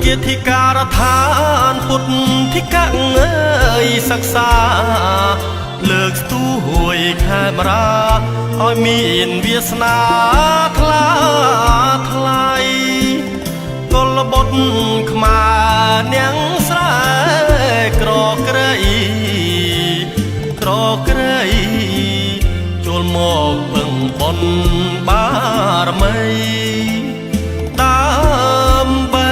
ជាធិការដ្ឋានពុទ្ធធិកៈអើយសិក្សាលើកស្ទួយខេមរាឲ្យមានវាសនាថ្លាថ្លៃកុលបុត្រខ្មែរនាងស្រែក្រក្រៃក្រក្រៃចូលមកពឹងបុណ្យបារមីដើម្បី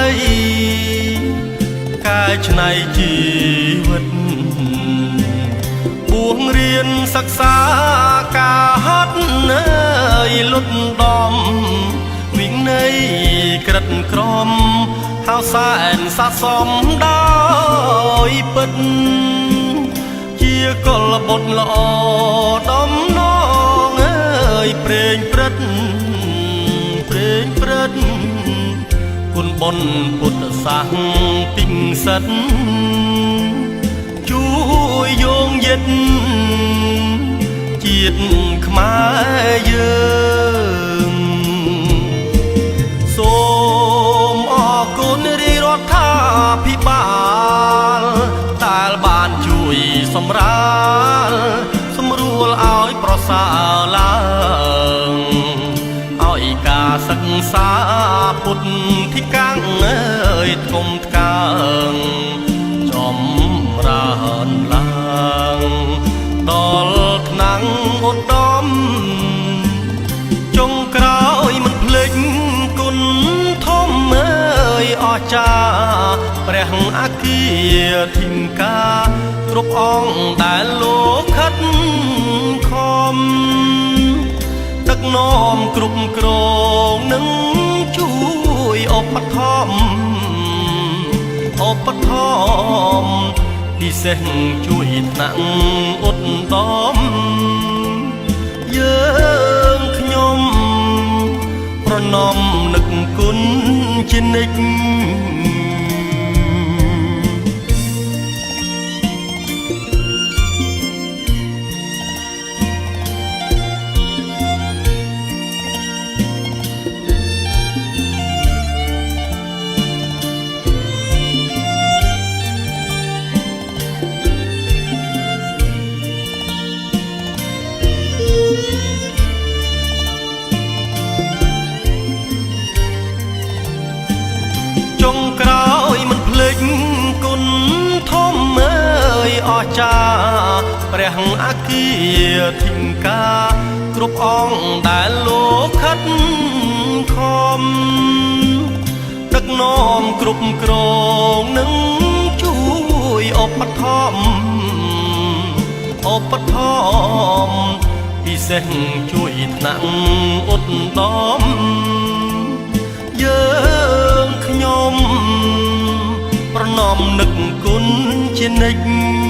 កែច្នៃជីវិតបួងរៀនសិក្សាការហាត់លុតដំវិន័យក្រិតក្រមហៅសែនស័ក្តិសមដោយពិតជាកុលបុត្រល្អដំណងអើយព្រេងព្រឹត្តព្រេងព្រឹត្តគុណបុណ្យពុទ្ធសាសនាពិសិដ្ឋជួយយោងយិតជាតិខ្មែរយើងសូមអរគុណរាជរដ្ឋាភិបាលដែលបានជួយសម្រាលសម្រួលឲ្យប្រសើរឡើងឲ្យការសិក្សាពុទ្ធធិកាំងអើយធំថ្កើងចម្រើនឡើងដល់ថ្នាំងឧត្តមចុងក្រោយមិនភ្លេចគុណធំអើយអស្ចារ្យព្រះអគ្គធិការគ្រប់អង្គដែលលោកខិតខំដឹកនាំគ្រប់គ្រងនឹងជួយឧបត្ថម្ភឧបត្ថម្ភពិសេសជួយថ្នាក់ឧត្តមយើងខ្ញុំប្រណម្យនឹកគុណជានិច្ចចុងក្រោយមិនភ្លេចគុណធំអើយអស្ចារ្យព្រះអគ្គធិការគ្រប់អង្គដែលលោកខិតខំដឹកនាំគ្រប់គ្រងនឹងជួយឧបត្ថម្ភឧបត្ថម្ភពិសេសជួយថ្នាក់ឧត្តមយើងខ្ញុំប្រណម្យនឹកគុណជានិច្ច